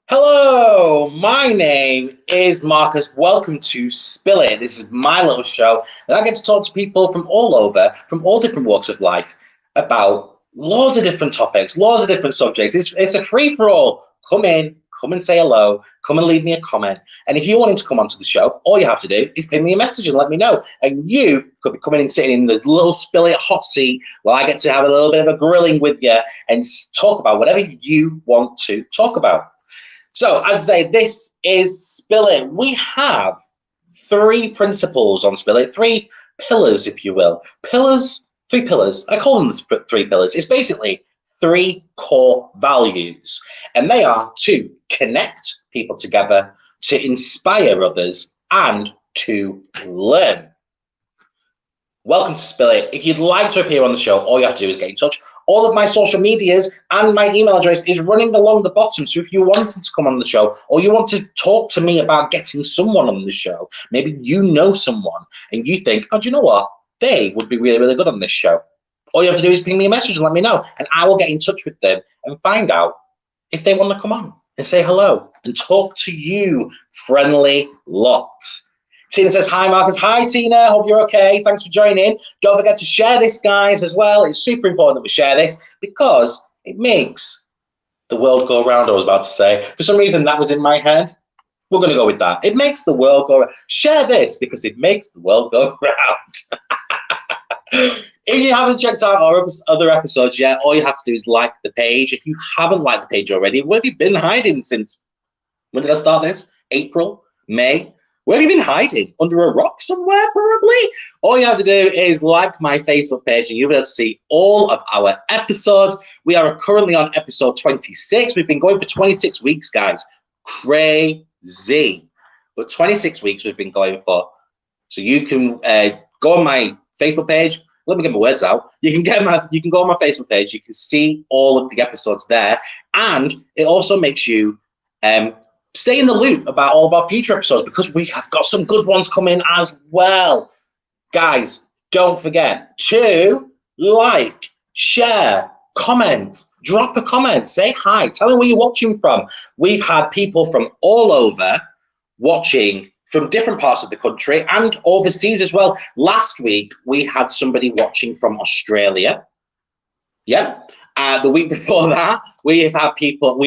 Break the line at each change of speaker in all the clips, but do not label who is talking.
Hello, my name is Marcus. Welcome to Spill It. This is my little show that I get to talk to people from all over, from all different walks of life, about loads of different topics, loads of different subjects. It's a free for all. Come in, come and say hello, come and leave me a comment. And if you're wanting to come onto the show, all you have to do is ping me a message and let me know. And you could be coming and sitting in the little Spill It hot seat while I get to have a little bit of a grilling with you and talk about whatever you want to talk about. So, as I say, this is Spill It. We have three principles on Spill It, three pillars, if you will. Three pillars. I call them the three pillars. It's basically three core values, and they are to connect people together, to inspire others, and to learn. Welcome to Spill It. If you'd like to appear on the show, all you have to do is get in touch. All of my social medias and my email address is running along the bottom. So if you wanted to come on the show or you want to talk to me about getting someone on the show, maybe you know someone and you think, oh, do you know what? They would be really, really good on this show. All you have to do is ping me a message and let me know. And I will get in touch with them and find out if they want to come on and say hello and talk to you, friendly lot. Tina says, hi, Marcus. Hi, Tina. Hope you're okay. Thanks for joining. Don't forget to share this, guys, as well. It's super important that we share this because it makes the world go round, I was about to say. For some reason, that was in my head. We're going to go with that. It makes the world go round. Share this because it makes the world go round. If you haven't checked out our other episodes yet, all you have to do is like the page. If you haven't liked the page already, where have you been hiding since? When did I start this? April? May? Where have you been hiding? Under a rock somewhere, probably? All you have to do is like my Facebook page and you'll be able to see all of our episodes. We are currently on episode 26. We've been going for 26 weeks, guys. Crazy. But 26 weeks we've been going for. So you can go on my Facebook page. Let me get my words out. You can go on my Facebook page. You can see all of the episodes there. And it also makes you stay in the loop about all of our future episodes because we have got some good ones coming as well. Guys, don't forget to like, share, comment, drop a comment, say hi, tell me where you're watching from. We've had people from all over watching from different parts of the country and overseas as well. Last week, we had somebody watching from Australia. Yeah. The week before that, we have people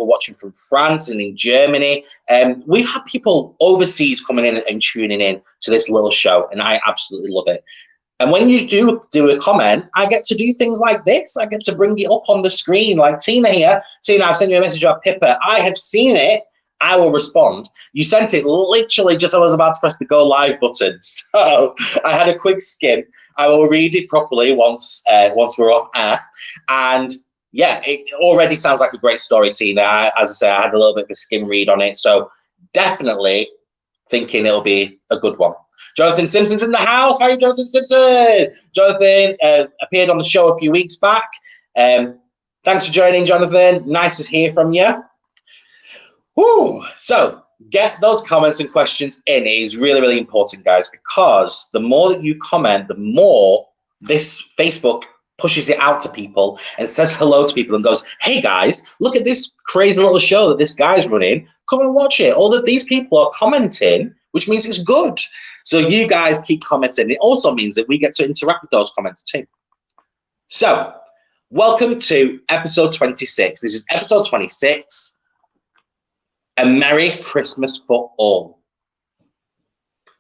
watching from France and in Germany. We've had people overseas coming in and tuning in to this little show, and I absolutely love it. And when you do a comment, I get to do things like this. I get to bring it up on the screen, like Tina here. Tina, I've sent you a message about Pippa. I have seen it. I will respond. You sent it literally just as I was about to press the go live button. So I had a quick skim. I will read it properly once we're off air. And yeah, it already sounds like a great story, Tina. As I say, I had a little bit of a skim read on it. So definitely thinking it'll be a good one. Jonathan Simpson's in the house. How are you, Jonathan Simpson? Jonathan appeared on the show a few weeks back. Thanks for joining, Jonathan. Nice to hear from you. Woo. So get those comments and questions in. It is really, really important, guys, because the more that you comment, the more this Facebook pushes it out to people and says hello to people and goes, hey, guys, look at this crazy little show that this guy's running. Come and watch it. All of these people are commenting, which means it's good. So you guys keep commenting. It also means that we get to interact with those comments too. So welcome to episode 26. This is episode 26. A Merry Christmas for all.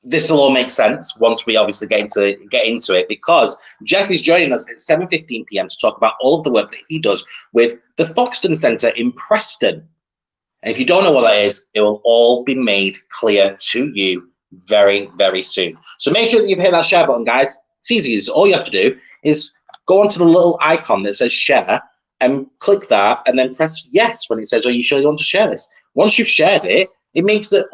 This will all make sense once we obviously get into it because Jeff is joining us at 7:15 p.m. to talk about all of the work that he does with the Foxton Centre in Preston. And if you don't know what that is, it will all be made clear to you very, very soon. So make sure that you've hit that share button, guys. It's easy. All you have to do is go onto the little icon that says share and click that and then press yes when it says, are you sure you want to share this? Once you've shared it, it means that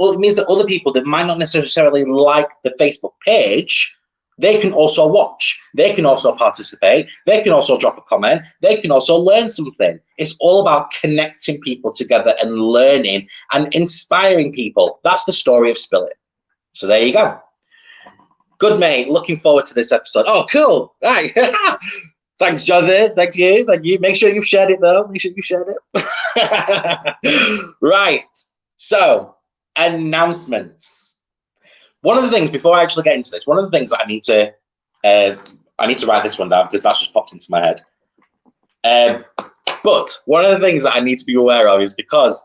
other people that might not necessarily like the Facebook page, they can also watch. They can also participate. They can also drop a comment. They can also learn something. It's all about connecting people together and learning and inspiring people. That's the story of Spill It. So there you go. Good, mate. Looking forward to this episode. Oh, cool. Right. Thanks, Jonathan. Thank you. Thank you. Make sure you've shared it, though. Make sure you shared it. Right. So, announcements. One of the things, before I actually get into this, one of the things that I need to write this one down because that's just popped into my head. But one of the things that I need to be aware of is because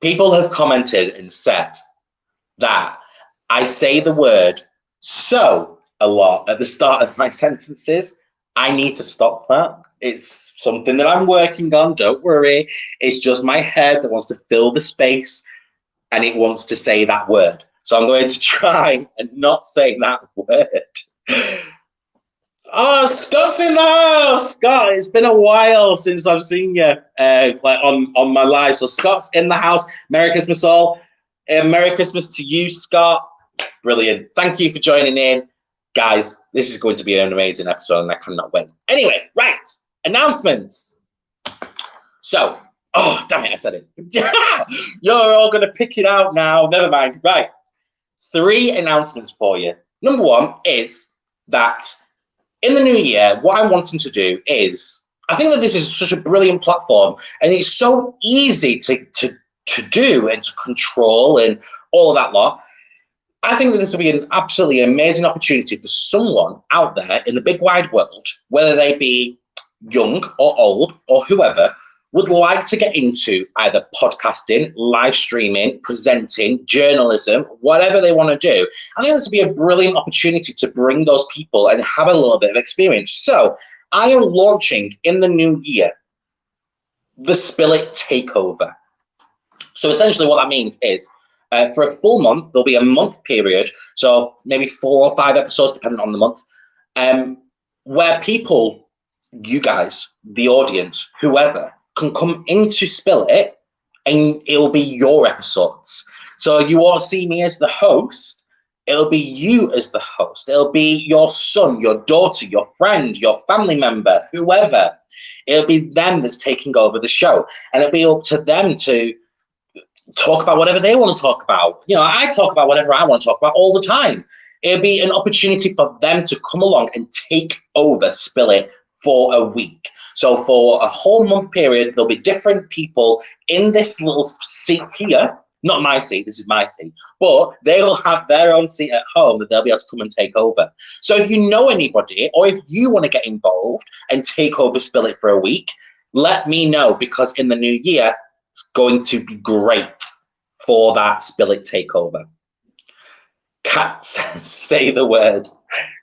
people have commented and said that I say the word "so" a lot at the start of my sentences. I need to stop that. It's something that I'm working on. Don't worry. It's just my head that wants to fill the space and it wants to say that word. So I'm going to try and not say that word. Oh, Scott's in the house. Scott, it's been a while since I've seen you like on my live. So Scott's in the house. Merry Christmas all. Merry Christmas to you, Scott. Brilliant. Thank you for joining in. Guys, this is going to be an amazing episode and I cannot wait. Anyway, right. Announcements. So, oh, damn it, I said it. You're all going to pick it out now. Never mind. Right. 3 announcements for you. Number 1 is that in the new year, what I'm wanting to do is, I think that this is such a brilliant platform and it's so easy to do and to control and all of that lot. I think that this will be an absolutely amazing opportunity for someone out there in the big wide world, whether they be young or old or whoever, would like to get into either podcasting, live streaming, presenting, journalism, whatever they want to do. I think this would be a brilliant opportunity to bring those people and have a little bit of experience. So I am launching in the new year the Spill It Takeover. So essentially what that means is for a full month, there'll be a month period, so maybe 4 or 5 episodes, depending on the month, where people, you guys, the audience, whoever, can come into Spill It, and it'll be your episodes. So you won't see me as the host, it'll be you as the host. It'll be your son, your daughter, your friend, your family member, whoever. It'll be them that's taking over the show, and it'll be up to them to talk about whatever they want to talk about. You know, I talk about whatever I want to talk about all the time. It'll be an opportunity for them to come along and take over Spill It for a week. So for a whole month period, there'll be different people in this little seat here. Not my seat, this is my seat. But they will have their own seat at home that they'll be able to come and take over. So if you know anybody, or if you want to get involved and take over Spill It for a week, let me know, because in the new year, it's going to be great for that Spill It Takeover. Kat says, say the word.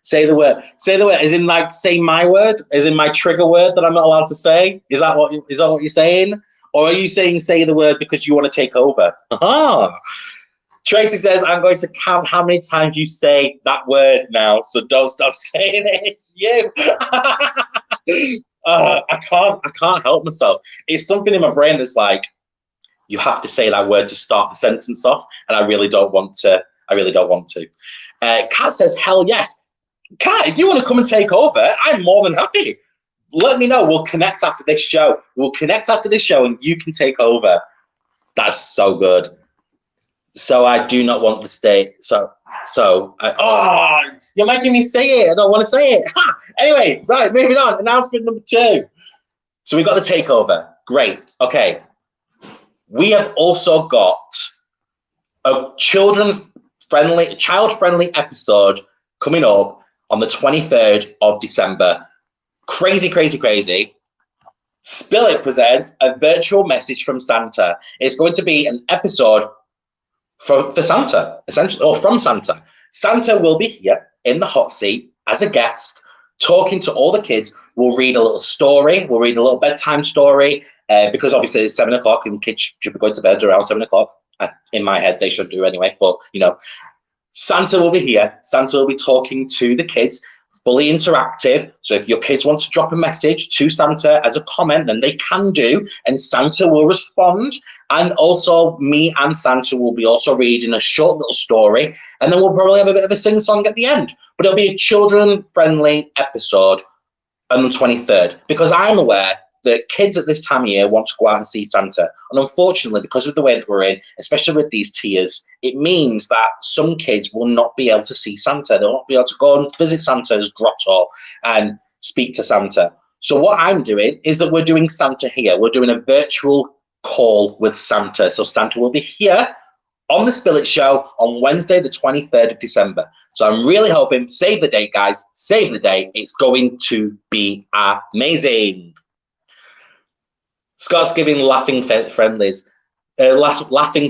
Say the word. Say the word. As in, like, say my word? As in my trigger word that I'm not allowed to say? Is that what you're saying? Or are you saying say the word because you want to take over? Aha. Tracy says, I'm going to count how many times you say that word now, so don't stop saying it. It's you. I can't help myself. It's something in my brain that's like, you have to say that word to start the sentence off, and I really don't want to. Kat says, hell yes. Kat, if you want to come and take over, I'm more than happy. Let me know. We'll connect after this show. And you can take over. That's so good. So I do not want to stay. You're making me say it. I don't want to say it. Ha! Anyway, right, moving on. Announcement number 2. So we got the takeover. Great. Okay. We have also got a child-friendly episode coming up on the 23rd of December. Crazy, crazy, crazy. Spill It presents a virtual message from Santa. It's going to be an episode for Santa, essentially, or from Santa. Santa will be here in the hot seat as a guest, talking to all the kids. We'll read a little story. We'll read a little bedtime story because obviously it's 7 o'clock and kids should be going to bed around 7 o'clock. In my head, they should do anyway. But, you know, Santa will be here. Santa will be talking to the kids, fully interactive. So if your kids want to drop a message to Santa as a comment, then they can do, and Santa will respond. And also me and Santa will be also reading a short little story, and then we'll probably have a bit of a sing-song at the end. But it'll be a children-friendly episode on the 23rd, because I'm aware that kids at this time of year want to go out and see Santa. And unfortunately, because of the way that we're in, especially with these tiers, it means that some kids will not be able to see Santa. They'll not be able to go and visit Santa's grotto. And speak to Santa. So what I'm doing is that we're doing Santa here. We're doing a virtual call with Santa. So Santa will be here on the Spill It Show on Wednesday, the 23rd of December. So I'm really hoping, save the date, guys, save the date. It's going to be amazing. Scott's giving laughing friendlies. Laughing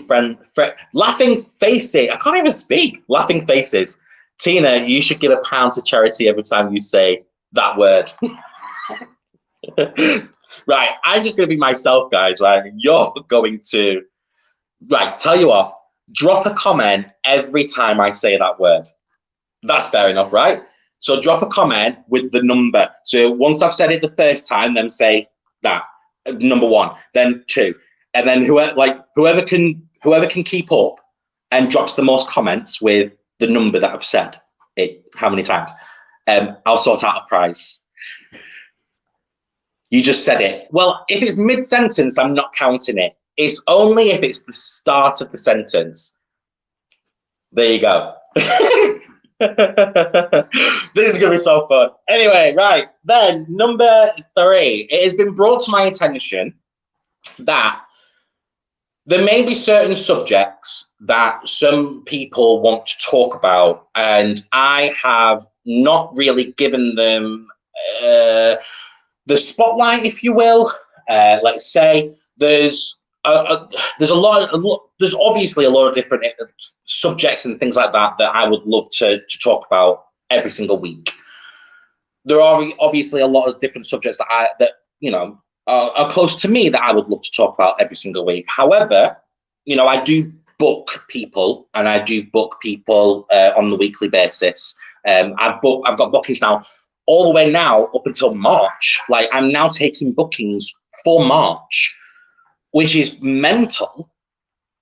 faces. I can't even speak. Laughing faces. Tina, you should give £1 to charity every time you say that word. Right, I'm just going to be myself, guys, right? You're going to... Right, tell you what. Drop a comment every time I say that word. That's fair enough, right? So drop a comment with the number. So once I've said it the first time, then say that. Number 1, then 2. And then whoever can keep up and drops the most comments with the number that I've said it how many times, I'll sort out a prize. You just said it. Well, if it's mid-sentence, I'm not counting it. It's only if it's the start of the sentence. There you go. This is going to be so fun. Anyway, right. Then, number 3. It has been brought to my attention that there may be certain subjects that some people want to talk about, and I have not really given them the spotlight, if you will. Let's say there's obviously a lot of different subjects and things like that I would love to talk about every single week. There are obviously a lot of different subjects that are close to me that I would love to talk about every single week. However, I do book people, and I do book people on the weekly basis. I've got bookings now all the way now up until March. Like, I'm now taking bookings for March, which is mental,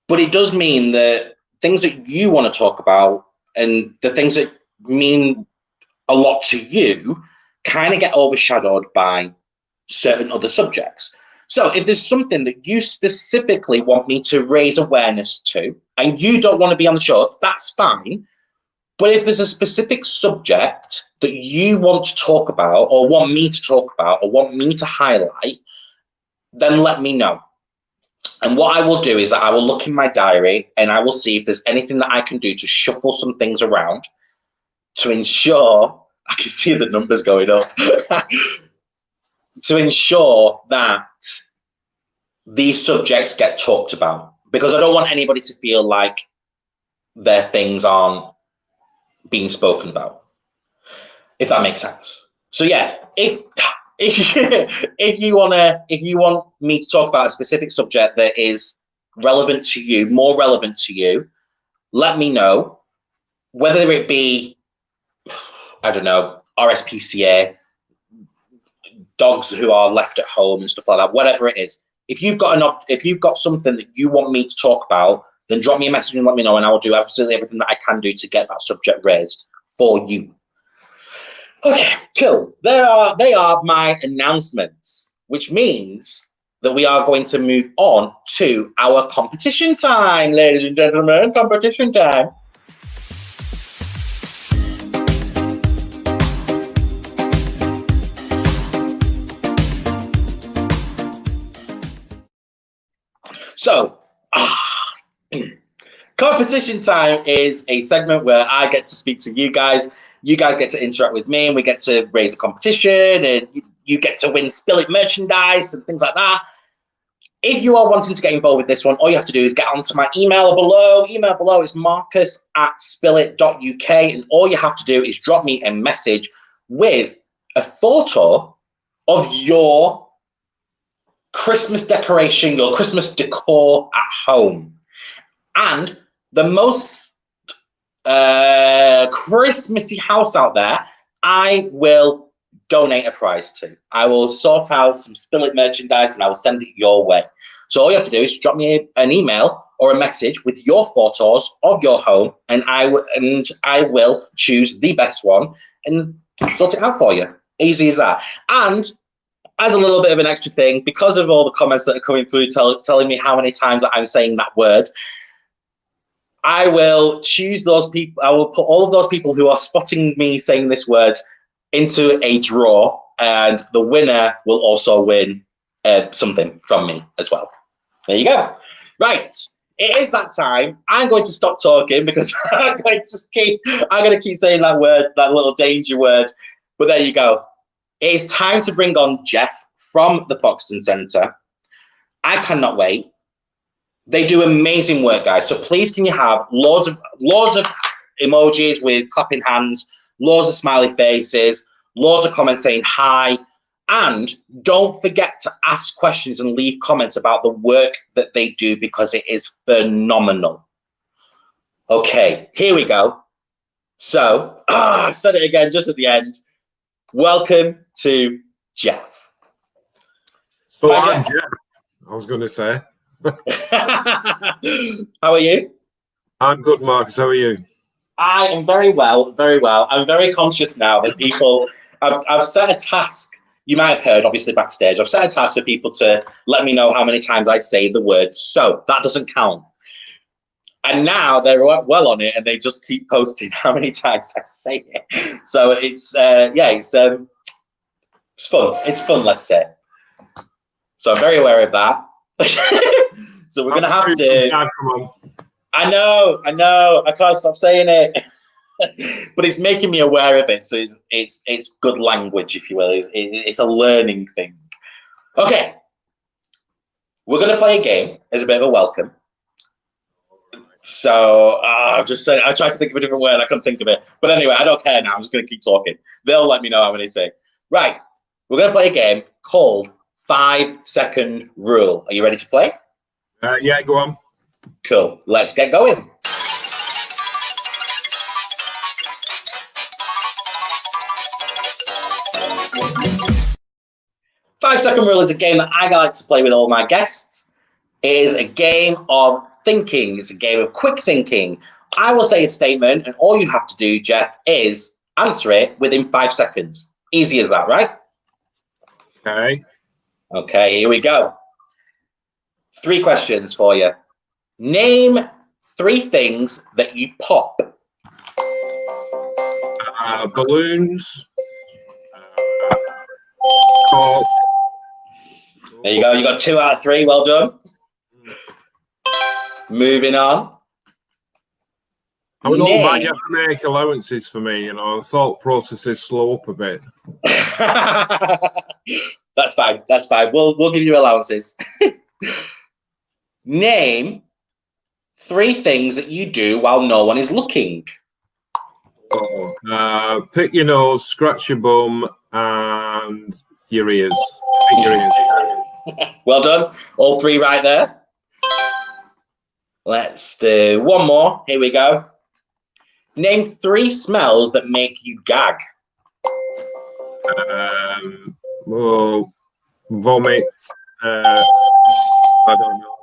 but it does mean that things that you want to talk about and the things that mean a lot to you kind of get overshadowed by certain other subjects. So if there's something that you specifically want me to raise awareness to, and you don't want to be on the show, that's fine. But if there's a specific subject that you want to talk about, or want me to talk about, or want me to highlight, then let me know. And what I will do is that I will look in my diary and I will see if there's anything that I can do to shuffle some things around to ensure, I can see the numbers going up, to ensure that these subjects get talked about. Because I don't want anybody to feel like their things aren't being spoken about, if that makes sense. So yeah, if you want me to talk about a specific subject that is relevant to you, more relevant to you, let me know. Whether it be, I don't know, RSPCA, dogs who are left at home and stuff like that, whatever it is. If you've got something that you want me to talk about, then drop me a message and let me know, and I will do absolutely everything that I can do to get that subject raised for you. Okay, cool. They are my announcements, which means that we are going to move on to our competition time, ladies and gentlemen. Competition time. So, competition time is a segment where I get to speak to you guys. You guys get to interact with me, and we get to raise a competition, and you get to win Spill It merchandise and things like that. If you are wanting to get involved with this one, all you have to do is get onto my email below. Email below is marcus@spillit.uk, and all you have to do is drop me a message with a photo of your Christmas decoration, your Christmas decor at home. And the most Christmassy house out there, I will donate a prize to. I will sort out some Spill It merchandise and I will send it your way. So all you have to do is drop me an email or a message with your photos of your home, and I will choose the best one and sort it out for you. Easy as that. And as a little bit of an extra thing, because of all the comments that are coming through telling me how many times that I'm saying that word, I will choose those people. I will put all of those people who are spotting me saying this word into a draw, and the winner will also win something from me as well. There you go. Right. It is that time. I'm going to stop talking because I'm going to keep saying that word, that little danger word. But there you go. It is time to bring on Jeff from the Foxton Centre. I cannot wait. They do amazing work, guys. So please, can you have loads of emojis with clapping hands, loads of smiley faces, loads of comments saying hi. And don't forget to ask questions and leave comments about the work that they do, because it is phenomenal. Okay, here we go. So, I said it again just at the end. Welcome to Jeff.
So I'm Jeff, I was going to say.
How are you?
I'm good, Marcus. How are you?
I am very well, very well. I'm very conscious now that people, I've set a task. You might have heard, obviously, backstage. I've set a task for people to let me know how many times I say the word "so." That doesn't count. And now they're well on it, and they just keep posting how many times I say it. So it's it's fun. It's fun, let's say. So I'm very aware of that. So we're gonna have to. I know. I can't stop saying it. But it's making me aware of it, so it's good language, if you will. It's a learning thing. Okay, we're going to play a game as a bit of a welcome. So I've just said, I tried to think of a different word, I couldn't think of it. But anyway, I don't care now. I'm just going to keep talking. They'll let me know how many say. Right, we're going to play a game called 5-second rule. Are you ready to play?
Yeah, go on.
Cool. Let's get going. 5-second rule is a game that I like to play with all my guests. It is a game of thinking. It's a game of quick thinking. I will say a statement, and all you have to do, Jeff, is answer it within 5 seconds. Easy as that, right?
Okay.
Okay, here we go. 3 questions for you. Name 3 things that you pop.
Balloons. Cork.
There you go. You got 2 out of 3. Well done. Moving on.
I would all mind you have to make allowances for me. You know, the thought processes slow up a bit.
That's fine. That's fine. We'll give you allowances. Name 3 things that you do while no one is looking.
Pick your nose, scratch your bum, and your ears. Pick your ears.
Well done. All 3 right there. Let's do one more. Here we go. Name 3 smells that make you gag.
Vomit. I don't know.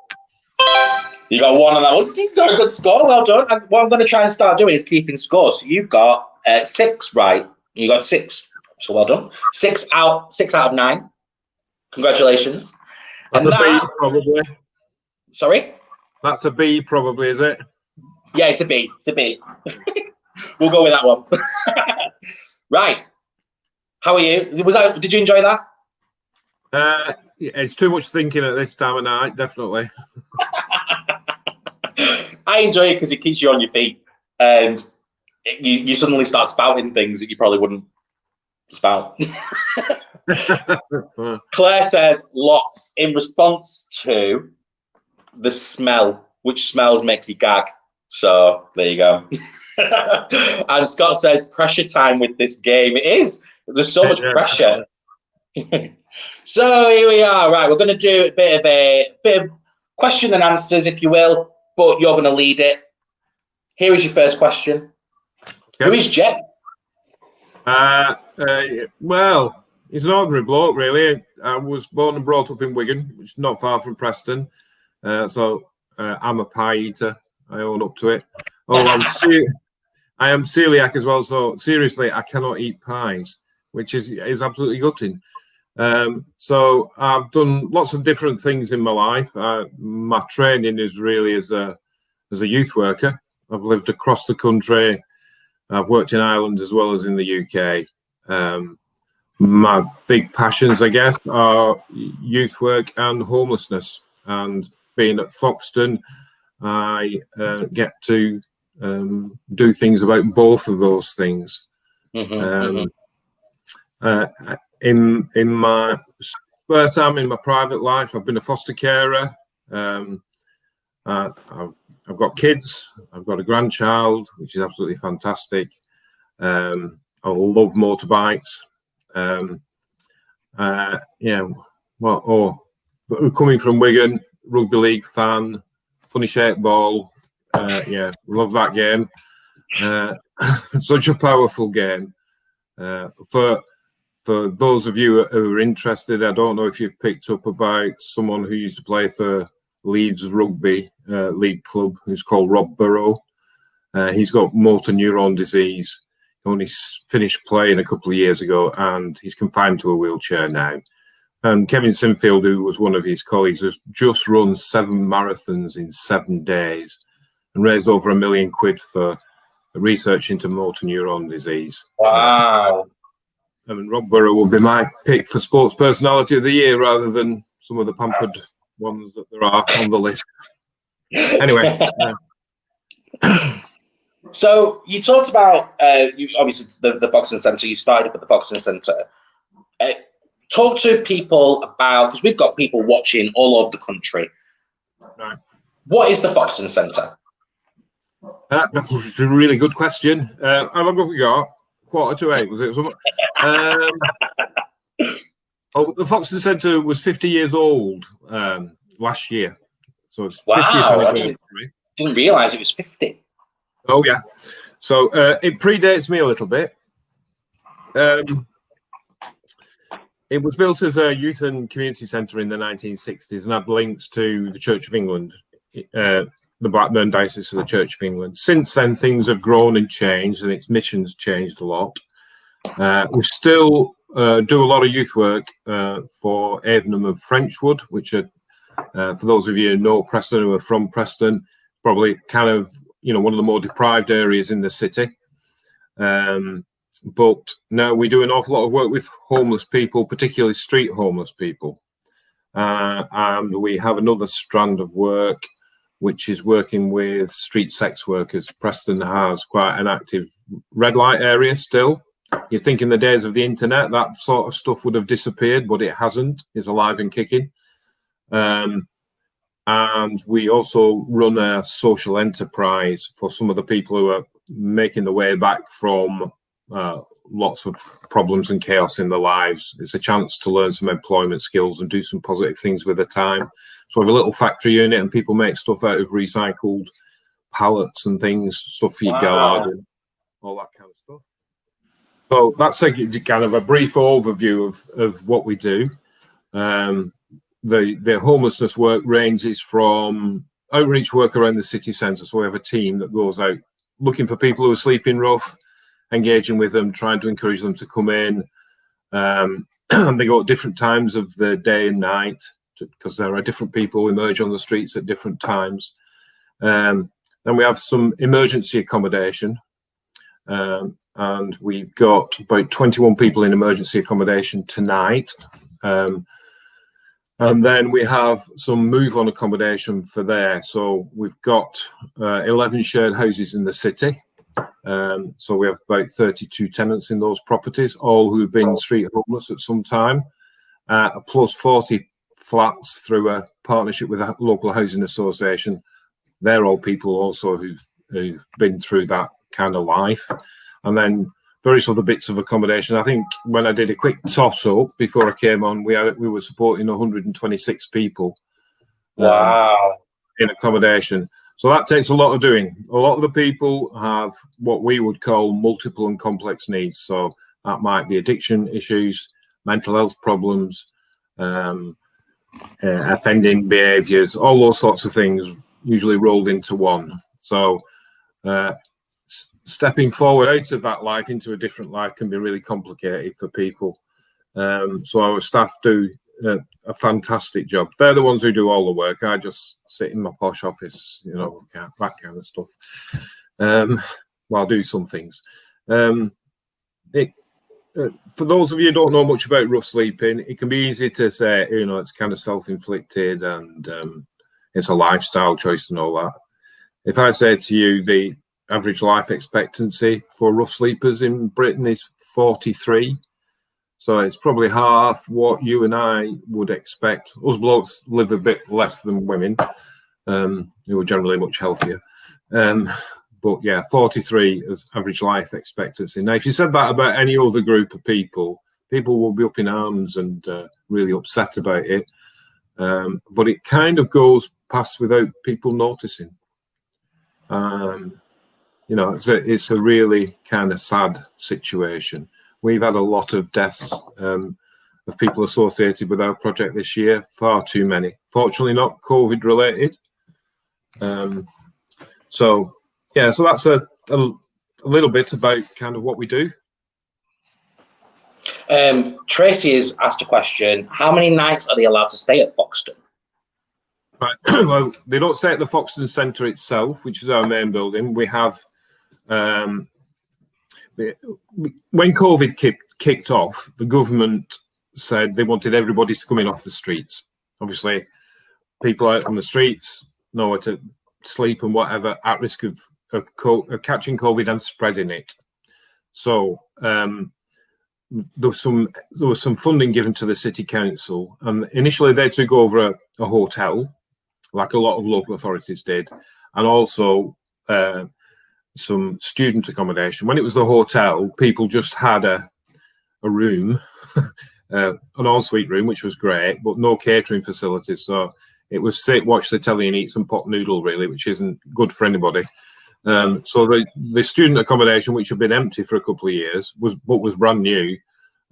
You got 1 on that one. You got a good score. Well done. And what I'm going to try and start doing is keeping score. So you've got 6 right. You got 6. So well done. 6 out of 9. Congratulations.
That's a B, probably.
Sorry? That's
a B, probably, is it?
Yeah, it's a B. It's a B. We'll go with that one. Right. How are you? Did you enjoy that?
It's too much thinking at this time of night, definitely.
I enjoy it because it keeps you on your feet, and you suddenly start spouting things that you probably wouldn't spout. Claire says lots in response to the smell. Which smells make you gag? So there you go. And Scott says pressure time with this game. It is. There's so much pressure. So here we are. Right, we're going to do a bit of question and answers, if you will, but you're going to lead it. Here is your first question. Who is Jeff?
Well, he's an ordinary bloke, really. I was born and brought up in Wigan, which is not far from Preston. So I'm a pie eater. I own up to it. Oh, I am celiac as well. So seriously, I cannot eat pies, which is absolutely gutting. So I've done lots of different things in my life. My training is really as a youth worker. I've lived across the country. I've worked in Ireland as well as in the UK. My big passions, I guess, are youth work and homelessness. And being at Foxton, I get to do things about both of those things. In my spare time, in my private life, I've been a foster carer. I've got kids. I've got a grandchild, which is absolutely fantastic. I love motorbikes. Coming from Wigan, rugby league fan, funny shaped ball. Love that game. Such a powerful game. For those of you who are interested, I don't know if you've picked up about someone who used to play for Leeds Rugby League Club, who's called Rob Burrow. He's got motor neuron disease. He only finished playing a couple of years ago, and he's confined to a wheelchair now. And Kevin Sinfield, who was one of his colleagues, has just run 7 marathons in 7 days and raised over £1 million for research into motor neuron disease.
Wow.
Rob Burrow will be my pick for Sports Personality of the Year rather than some of the pampered ones that there are on the list. Anyway.
So you talked about, obviously, the Foxton Centre. You started with the Foxton Centre. Talk to people about, because we've got people watching all over the country.
Right.
What is the Foxton Centre?
That was a really good question. How long have we got? 7:45, was it? The Foxton Centre was 50 years old last year. So it's 50th anniversary.
Didn't realise it was 50.
Oh, yeah. So it predates me a little bit. It was built as a youth and community centre in the 1960s and had links to the Church of England, the Blackburn Diocese of the Church of England. Since then, things have grown and changed, and its mission's changed a lot. We still do a lot of youth work for Avenham and Frenchwood, which are, for those of you who know Preston, who are from Preston, probably kind of, one of the more deprived areas in the city. But now we do an awful lot of work with homeless people, particularly street homeless people. And we have another strand of work, which is working with street sex workers. Preston has quite an active red light area still. You'd think in the days of the internet, that sort of stuff would have disappeared, but it hasn't. It's alive and kicking. And we also run a social enterprise for some of the people who are making the way back from lots of problems and chaos in their lives. It's a chance to learn some employment skills and do some positive things with their time. So we have a little factory unit, and people make stuff out of recycled pallets and things, stuff for your garden, all that kind of stuff. So that's kind of a brief overview of what we do. The homelessness work ranges from outreach work around the city centre. So we have a team that goes out looking for people who are sleeping rough, engaging with them, trying to encourage them to come in. And they go at different times of the day and night, because there are different people who emerge on the streets at different times. Then we have some emergency accommodation. And we've got about 21 people in emergency accommodation tonight. And then we have some move-on accommodation for there. So we've got 11 shared houses in the city. So we have about 32 tenants in those properties, all who've been street homeless at some time, plus 40 flats through a partnership with a local housing association. They're all people also who've been through that kind of life. And then various other bits of accommodation. I think when I did a quick toss-up before I came on, we were supporting 126 people.
Wow.
In accommodation. So that takes a lot of doing. A lot of the people have what we would call multiple and complex needs. So that might be addiction issues, mental health problems, offending behaviours, all those sorts of things usually rolled into one. So stepping forward out of that life into a different life can be really complicated for people. So our staff do a fantastic job. They're the ones who do all the work. I just sit in my posh office, that kind of stuff. Well, I'll do some things. for those of you who don't know much about rough sleeping, it can be easy to say, it's kind of self-inflicted and it's a lifestyle choice and all that. If I say to you the average life expectancy for rough sleepers in Britain is 43, so it's probably half what you and I would expect. Us blokes live a bit less than women, who are generally much healthier. But yeah, 43 as average life expectancy. Now, if you said that about any other group of people will be up in arms and really upset about it. But it kind of goes past without people noticing. It's a really kind of sad situation. We've had a lot of deaths of people associated with our project this year, far too many. Fortunately, not COVID related. So that's a little bit about kind of what we do.
Tracy has asked a question. How many nights are they allowed to stay at Foxton?
Right. Well, they don't stay at the Foxton Centre itself, which is our main building. We have, when COVID kicked off, the government said they wanted everybody to come in off the streets. Obviously, people out on the streets, nowhere to sleep and whatever, at risk of catching COVID and spreading it. So there was some funding given to the city council, and initially they took over a hotel, like a lot of local authorities did, and also some student accommodation. When it was the hotel, people just had a room, an ensuite room, which was great, but no catering facilities. So it was sit, watch the telly, and eat some pot noodle, really, which isn't good for anybody. So the student accommodation, which had been empty for a couple of years, was brand new,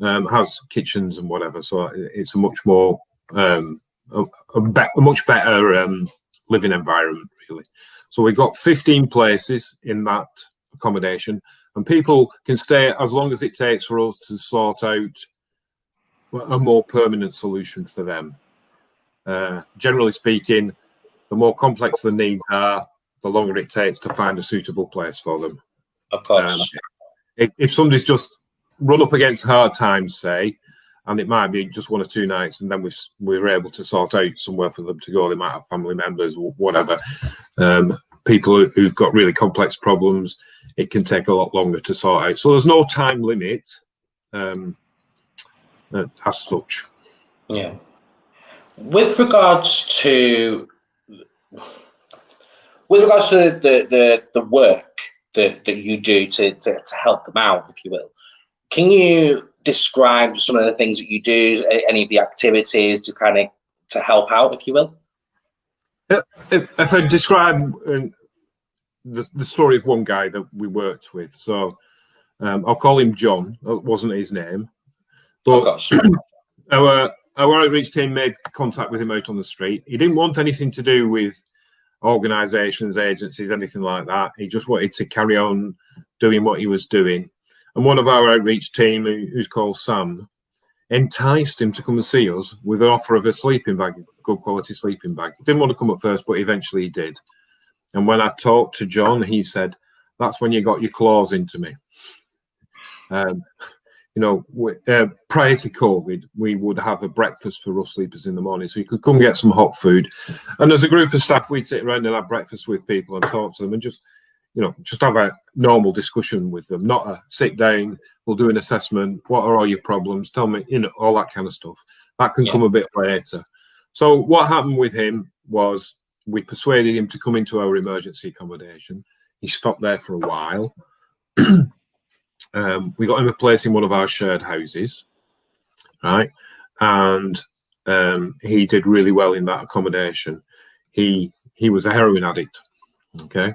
has kitchens and whatever. So it's a much more a much better living environment, really. So we've got 15 places in that accommodation, and people can stay as long as it takes for us to sort out a more permanent solution for them. Generally speaking, the more complex the needs are, the longer it takes to find a suitable place for them.
Of course.
If somebody's just run up against hard times, say, and it might be just 1 or 2 nights, and then we're able to sort out somewhere for them to go. They might have family members, whatever. People who've got really complex problems, it can take a lot longer to sort out. So there's no time limit as such.
Yeah. With regards to the work that you do to help them out, if you will, can you describe some of the things that you do, any of the activities to help out, if you will?
If I describe the story of one guy that we worked with, so I'll call him John. That wasn't his name, but our outreach team made contact with him out on the street. He didn't want anything to do with organisations, agencies, anything like that. He just wanted to carry on doing what he was doing. And one of our outreach team, who's called Sam, enticed him to come and see us with an offer of a sleeping bag, good quality sleeping bag. He didn't want to come at first, but eventually he did. And when I talked to John, he said, "That's when you got your claws into me." Prior to COVID, we would have a breakfast for rough sleepers in the morning, so you could come get some hot food. And as a group of staff, we'd sit around and have breakfast with people and talk to them and just have a normal discussion with them, not a sit down, we'll do an assessment, what are all your problems, tell me, all that kind of stuff. That can come a bit later. So what happened with him was we persuaded him to come into our emergency accommodation. He stopped there for a while. We got him a place in one of our shared houses, right? And he did really well in that accommodation. He was a heroin addict, okay?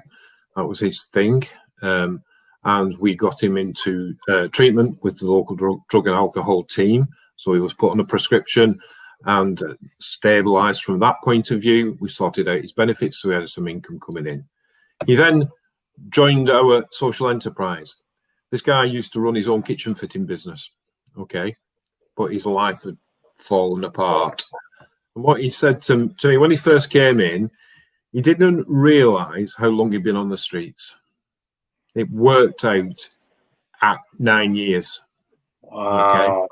That was his thing. And we got him into treatment with the local drug and alcohol team. So he was put on a prescription and stabilised from that point of view. We sorted out his benefits, so he had some income coming in. He then joined our social enterprise. This guy used to run his own kitchen fitting business, okay? But his life had fallen apart. And what he said to me when he first came in, he didn't realise how long he'd been on the streets. It worked out at 9 years.
Wow.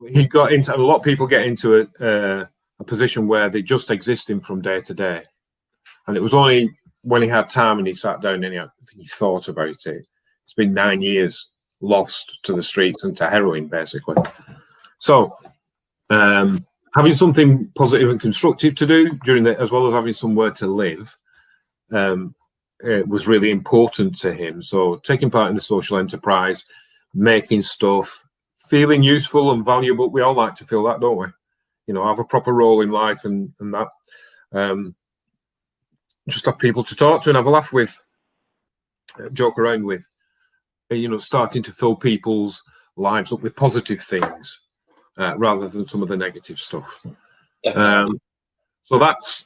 Okay, he got into, a lot of people get into a position where they're just existing from day to day, and it was only when he had time and he sat down and he thought about it. It's been 9 years lost to the streets and to heroin, basically. So having something positive and constructive to do during the, as well as having somewhere to live, it was really important to him. So taking part in the social enterprise, making stuff, feeling useful and valuable. We all like to feel that, don't we? You know, have a proper role in life and that. Just have people to talk to and have a laugh with, joke around with. You know, starting to fill people's lives up with positive things rather than some of the negative stuff. So that's,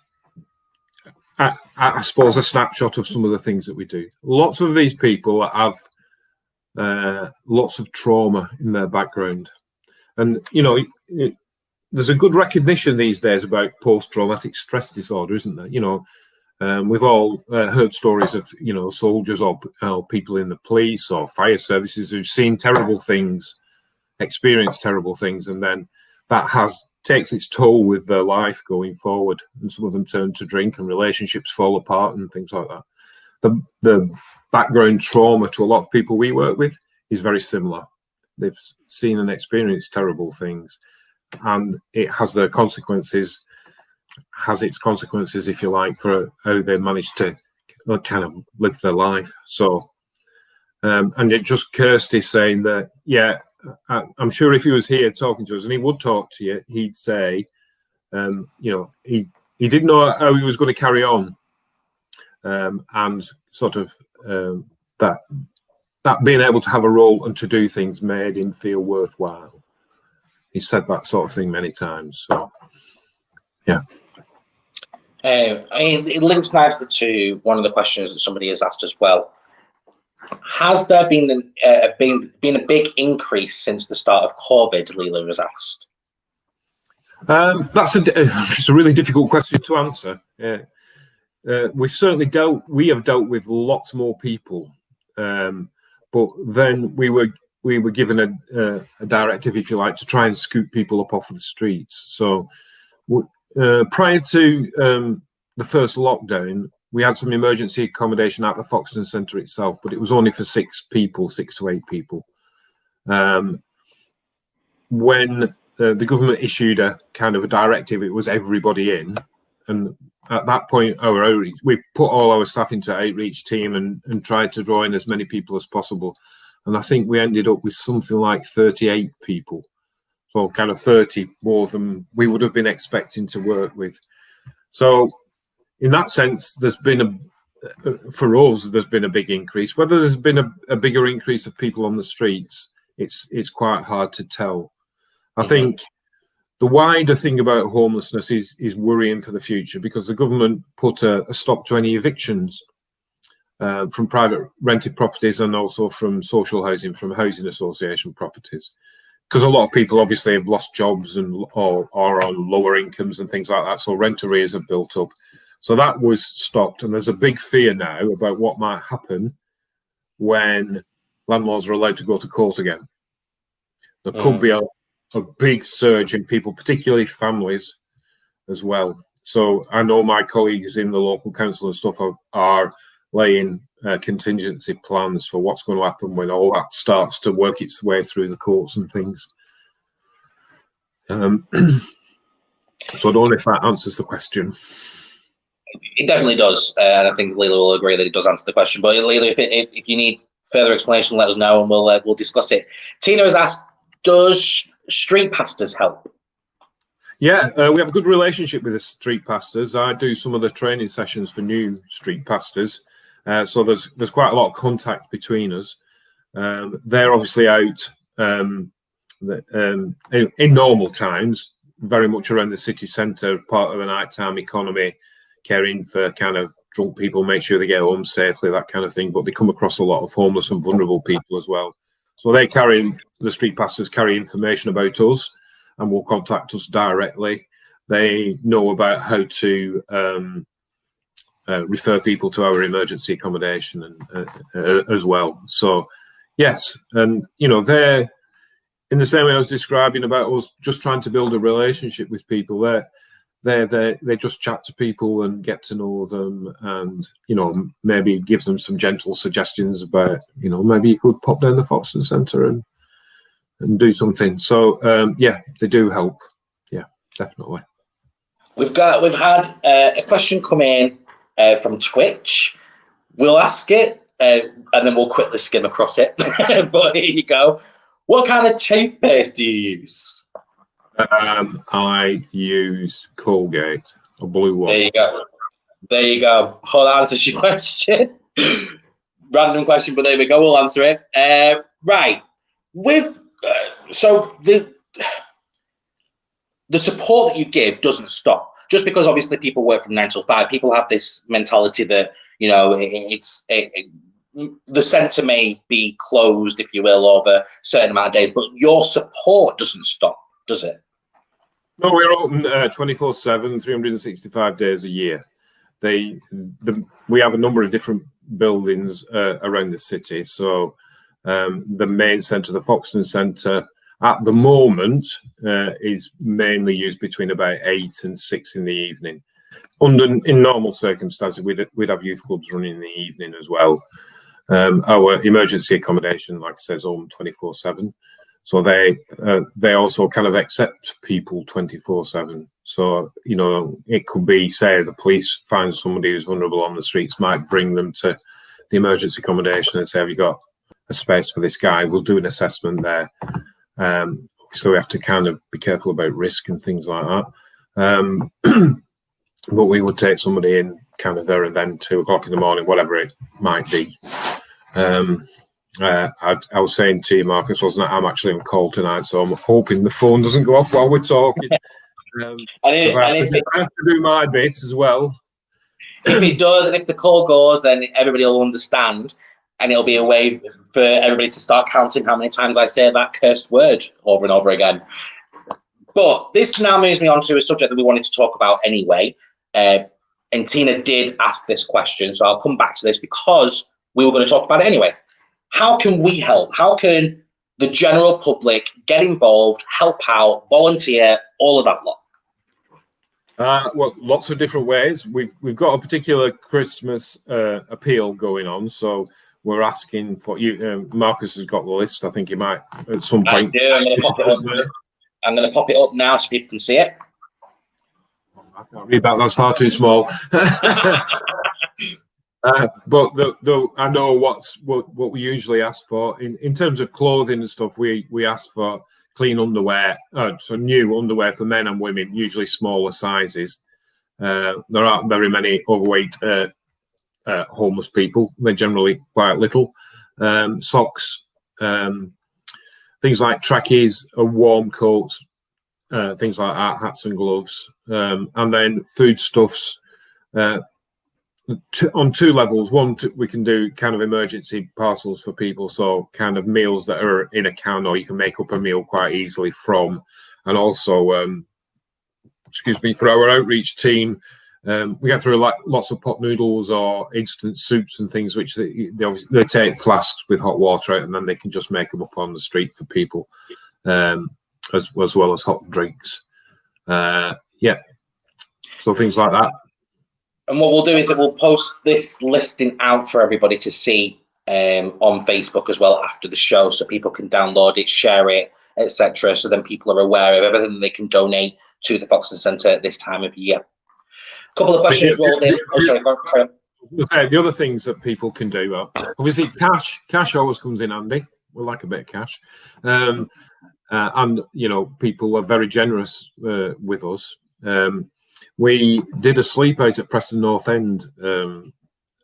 I suppose, a snapshot of some of the things that we do. Lots of these people have lots of trauma in their background. And, you know, there's a good recognition these days about post-traumatic stress disorder, isn't there? You know, we've all heard stories of, you know, soldiers or people in the police or fire services who've seen terrible things, experienced terrible things, and then that takes its toll with their life going forward. And some of them turn to drink and relationships fall apart and things like that. The background trauma to a lot of people we work with is very similar. They've seen and experienced terrible things, and it has its consequences, if you like, for how they manage to kind of live their life. So, and it just Kirsty saying that, yeah, I'm sure if he was here talking to us, and he would talk to you, he'd say, you know, he didn't know how he was going to carry on, and sort of that being able to have a role and to do things made him feel worthwhile. He said that sort of thing many times. So, yeah.
I mean, it links nicely to one of the questions that somebody has asked as well. Has there been a big increase since the start of COVID? Leela was asked.
It's a really difficult question to answer. We have dealt with lots more people, but then we were given a directive, if you like, to try and scoop people up off the streets. So prior to the first lockdown, we had some emergency accommodation at the Foxton Centre itself, but it was only for 6 to 8 people. When the government issued a kind of a directive, it was everybody in. And at that point, we put all our staff into an outreach team and tried to draw in as many people as possible. And I think we ended up with something like 38 people. So kind of 30 more than we would have been expecting to work with. So in that sense, there's been for us, there's been a big increase. Whether there's been a bigger increase of people on the streets, it's quite hard to tell. I think the wider thing about homelessness is worrying for the future, because the government put a stop to any evictions from private rented properties and also from social housing, from housing association properties. Because a lot of people obviously have lost jobs or are on lower incomes and things like that. So rent arrears have built up. So that was stopped. And there's a big fear now about what might happen when landlords are allowed to go to court again. There could be a big surge in people, particularly families as well. So I know my colleagues in the local council and stuff are laying contingency plans for what's going to happen when all that starts to work its way through the courts and things. So I don't know if that answers the question.
It definitely does, and I think Leela will agree that it does answer the question. But Leela, if you need further explanation, let us know and we'll discuss it. Tina has asked, does street pastors help?
Yeah, we have a good relationship with the street pastors. I do some of the training sessions for new street pastors. So there's quite a lot of contact between us. They're obviously out in normal times, very much around the city centre, part of the nighttime economy, caring for kind of drunk people, make sure they get home safely, that kind of thing. But they come across a lot of homeless and vulnerable people as well. So the street pastors carry information about us and will contact us directly. They know about how to refer people to our emergency accommodation and as well. So yes, and you know, in the same way I was describing about us just trying to build a relationship with people, they just chat to people and get to know them, and maybe give them some gentle suggestions about maybe you could pop down the Foxton Centre and do something. So they do help. Yeah, definitely.
We've had a question come in from Twitch. We'll ask it and then we'll quickly skim across it. But here you go. What kind of toothpaste do you use?
I use Colgate, a blue one.
There you go. Whole answers your question. Random question, but there we go. We'll answer it. Right. So the support that you give doesn't stop. Just because obviously people work from 9 till 5, people have this mentality that the centre may be closed, if you will, over a certain amount of days, but your support doesn't stop, does it?
No, we're open 24/7, 365 days a year. We have a number of different buildings around the city. So the main centre, the Foxton Centre, at the moment is mainly used between about 8 and 6 in the evening. In normal circumstances, we'd have youth clubs running in the evening as well. Our emergency accommodation, like I said, is open 24/7. So they also kind of accept people 24/7. So it could be, say, the police find somebody who's vulnerable on the streets, might bring them to the emergency accommodation and say, "Have you got a space for this guy?" We'll do an assessment there. So we have to kind of be careful about risk and things like that. But we would take somebody in kind of there and then, 2 o'clock in the morning, whatever it might be. I was saying to you, Marcus, wasn't it? I'm actually on call tonight, so I'm hoping the phone doesn't go off while we're talking. I have to do my bit as well.
If it does, and if the call goes, then everybody will understand, and it'll be a way for everybody to start counting how many times I say that cursed word over and over again. But this now moves me on to a subject that we wanted to talk about anyway. And Tina did ask this question, so I'll come back to this because we were going to talk about it anyway. How can we help? How can the general public get involved, help out, volunteer, all of that lot?
Well, lots of different ways. We've got a particular Christmas appeal going on, so we're asking for you. Marcus has got the list. I think he might at some point.
I do. I'm going to pop it up now so people can see it.
I can't read that. That's far too small. But I know what we usually ask for in terms of clothing and stuff. We ask for clean underwear, so new underwear for men and women, usually smaller sizes. There aren't very many overweight homeless people. They're generally quite little. Socks, things like trackies, warm coats, things like that, hats and gloves, and then foodstuffs. On 2 levels. One, we can do kind of emergency parcels for people, so kind of meals that are in a can, or you can make up a meal quite easily from. And also, for our outreach team, we get through lots of pot noodles or instant soups and things, which they take flasks with hot water out, and then they can just make them up on the street for people, as well as hot drinks. So things like that.
And what we'll do is that we'll post this listing out for everybody to see on Facebook as well after the show, so people can download it, share it, etc. So then people are aware of everything they can donate to the Foxton Centre at this time of year. A couple of questions rolled in. Oh, sorry, go on.
The other things that people can do, obviously, cash always comes in handy. We like a bit of cash, and people are very generous with us. We did a sleep out at Preston North End in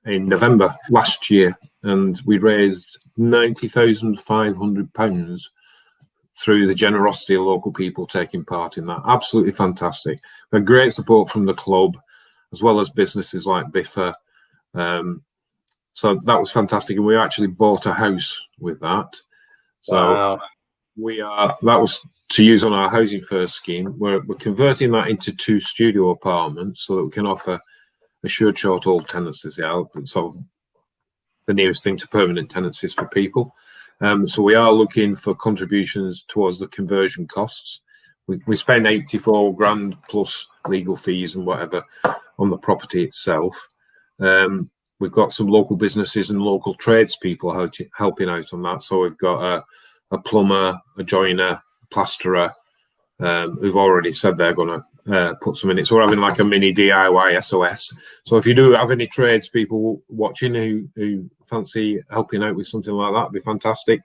November last year, and we raised £90,500 through the generosity of local people taking part in that. Absolutely fantastic. We had great support from the club, as well as businesses like Biffa. So that was fantastic, and we actually bought a house with that. So wow. That was to use on our Housing First scheme. We're converting that into 2 studio apartments so that we can offer assured short-hold tenancies, sort of the nearest thing to permanent tenancies for people. So we are looking for contributions towards the conversion costs. We spend 84 grand plus legal fees and whatever on the property itself. We've got some local businesses and local tradespeople helping out on that. So we've got a plumber, a joiner, a plasterer, who've already said they're going to put some in it. So we're having like a mini DIY SOS. So if you do have any tradespeople watching who fancy helping out with something like that, it'd be fantastic.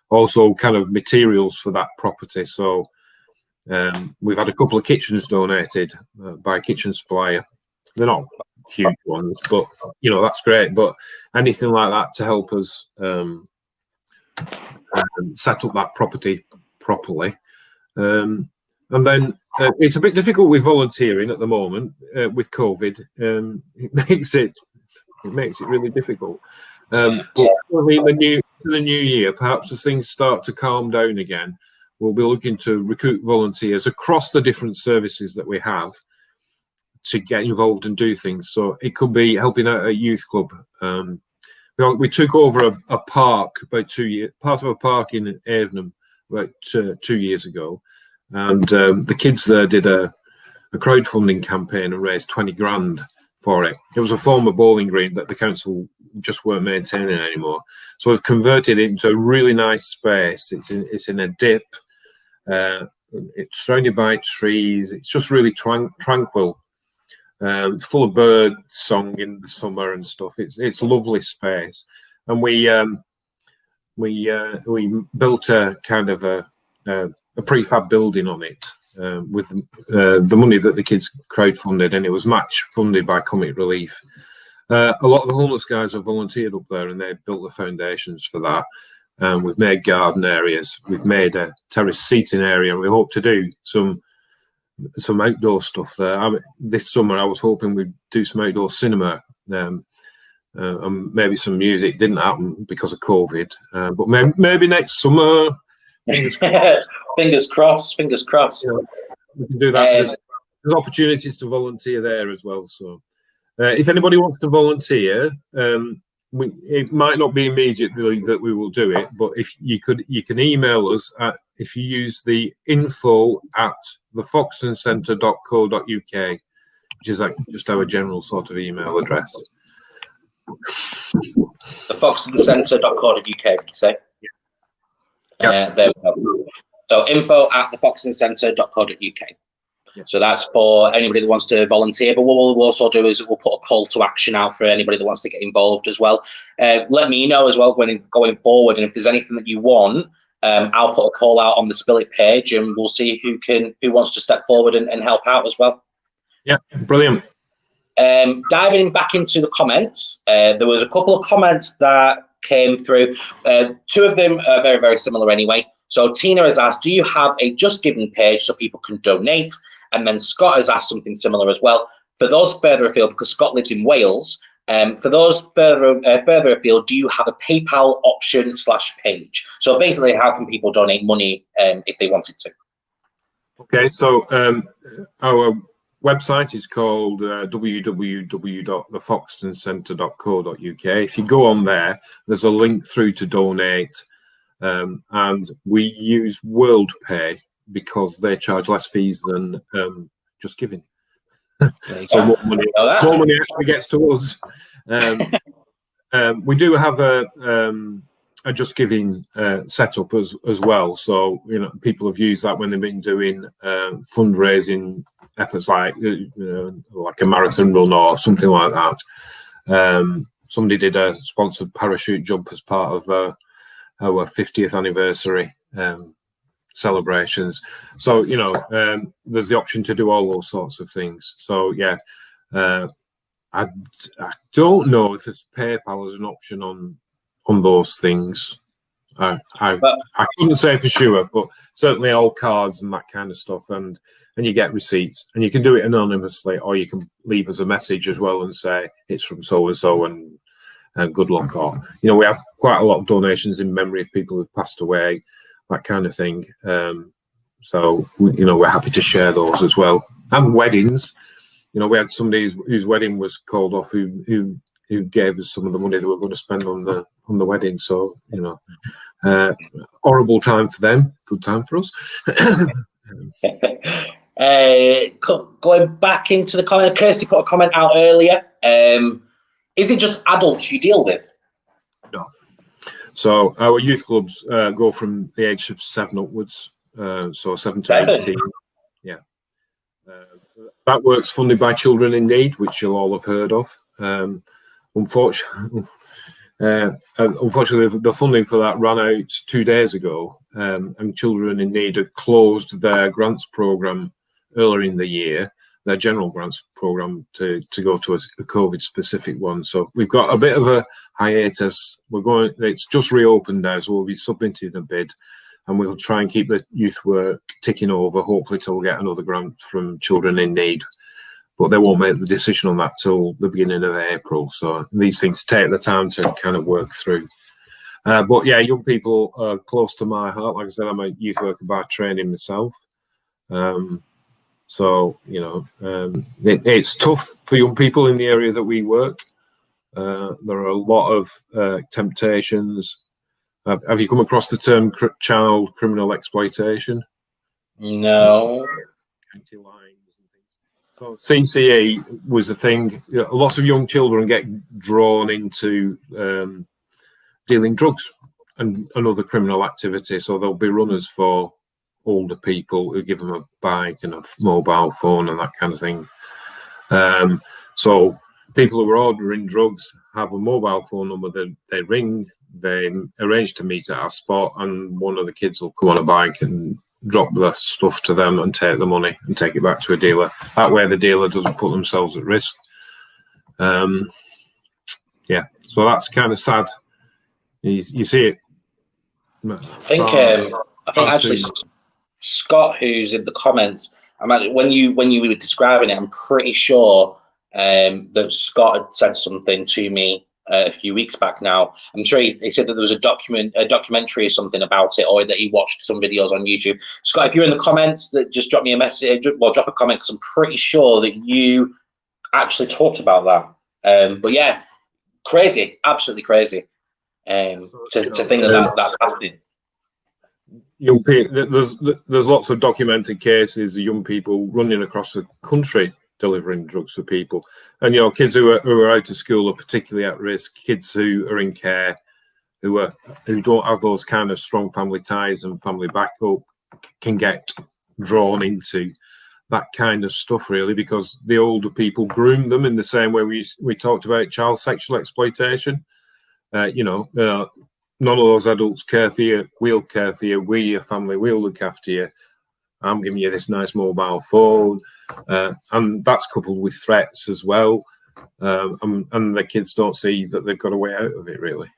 Also, kind of materials for that property. So we've had a couple of kitchens donated by a kitchen supplier. They're not huge ones, but that's great. But anything like that to help us set up that property properly. And then it's a bit difficult with volunteering at the moment with COVID. It makes it really difficult. But the new year, perhaps as things start to calm down again, we'll be looking to recruit volunteers across the different services that we have to get involved and do things. So it could be helping out a youth club. We took over a park part of a park in Avenham about 2 years ago, and the kids there did a crowdfunding campaign and raised 20 grand for it. It was a former bowling green that the council just weren't maintaining anymore. So we've converted it into a really nice space. It's in a dip. It's surrounded by trees. It's just really tranquil. It's full of bird song in the summer and stuff. It's a lovely space, and we built a kind of a prefab building on it with the money that the kids crowdfunded, and it was match funded by Comic Relief. A lot of the homeless guys have volunteered up there, and they built the foundations for that. We've made garden areas. We've made a terrace seating area, and we hope to do some outdoor stuff there. This summer, I was hoping we'd do some outdoor cinema, and maybe some music. Didn't happen because of COVID, but maybe next summer.
Fingers crossed. Fingers crossed.
Yeah, we can do that. There's opportunities to volunteer there as well. So, if anybody wants to volunteer, it might not be immediately that we will do it, but if you can email us if you use the info@thefoxtoncentre.co.uk, which is like just our general sort of email address.
Thefoxtoncentre.co.uk, say.
Yeah.
There we go. So info@thefoxtoncentre.co.uk.
Yeah.
So that's for anybody that wants to volunteer. But what we'll also do is we'll put a call to action out for anybody that wants to get involved as well. Let me know as well going forward, and if there's anything that you want, I'll put a call out on the Spill It page, and we'll see who wants to step forward and help out as well.
Yeah, brilliant.
Diving back into the comments, there was a couple of comments that came through. Two of them are very, very similar anyway. So Tina has asked, do you have a Just Giving page so people can donate? And then Scott has asked something similar as well. For those further afield, because Scott lives in Wales, for those further afield, do you have a PayPal option /page? So basically, how can people donate money if they wanted to?
Okay, so our website is called www.thefoxtoncentre.co.uk. If you go on there, there's a link through to donate, and we use WorldPay because they charge less fees than Just Giving. So more money actually gets to us. We do have a Just Giving setup as well. So people have used that when they've been doing fundraising efforts like a marathon run or something like that. Somebody did a sponsored parachute jump as part of our 50th anniversary celebrations. So there's the option to do all those sorts of things. So yeah, I don't know if it's PayPal as an option on those things. I couldn't say for sure, but certainly all cards and that kind of stuff, and you get receipts, and you can do it anonymously, or you can leave us a message as well and say it's from so and so and good luck. Or we have quite a lot of donations in memory of people who've passed away, that kind of thing. So we're happy to share those as well. And weddings, we had somebody whose wedding was called off who gave us some of the money that we're going to spend on the wedding. So Horrible time for them, good time for us.
Going back into the comment, Kirsty put a comment out earlier. Is it just adults you deal with?
No. So our youth clubs go from the age of 7 upwards, so 7 to 18. Yeah. That work's funded by Children in Need, which you'll all have heard of. Unfortunately, the funding for that ran out 2 days ago, and Children in Need had closed their grants programme earlier in the year, their general grants programme, to go to a COVID-specific one. So we've got a bit of a hiatus. It's just reopened now, so we'll be submitting a bid, and we'll try and keep the youth work ticking over, hopefully till we get another grant from Children in Need. But they won't make the decision on that till the beginning of April. So these things take the time to kind of work through. But yeah, young people are close to my heart. Like I said, I'm a youth worker by training myself. So, you know, it's tough for young people in the area that we work. There are a lot of temptations. Have you come across the term child criminal exploitation?
No.
So CCE was the thing. You know, lots of young children get drawn into dealing drugs and other criminal activity. So there'll be runners for older people who give them a bike and a mobile phone and that kind of thing. So people who are ordering drugs have a mobile phone number that they ring, they arrange to meet at our spot, and one of the kids will come on a bike and drop the stuff to them and take the money and take it back to a dealer. That way the dealer doesn't put themselves at risk. Yeah, so that's kind of sad. You see it.
I think actually Scott, who's in the comments, when you were describing it, I'm pretty sure that Scott had said something to me a few weeks back now. I'm sure he said that there was a documentary or something about it, or that he watched some videos on YouTube. Scott, if you're in the comments, just drop me a message. Well, drop a comment, because I'm pretty sure that you actually talked about that. But yeah, crazy, absolutely crazy. To think that's happening.
Young people, there's lots of documented cases of young people running across the country delivering drugs for people, and you know, kids who are out of school are particularly at risk. Kids who are in care, who don't have those kind of strong family ties and family backup, can get drawn into that kind of stuff, really, because the older people groom them in the same way we talked about child sexual exploitation. You know, none of those adults care for you. We'll care for you. We're your family. We'll look after you. I'm giving you this nice mobile phone. And that's coupled with threats as well. And the kids don't see that they've got a way out of it, really.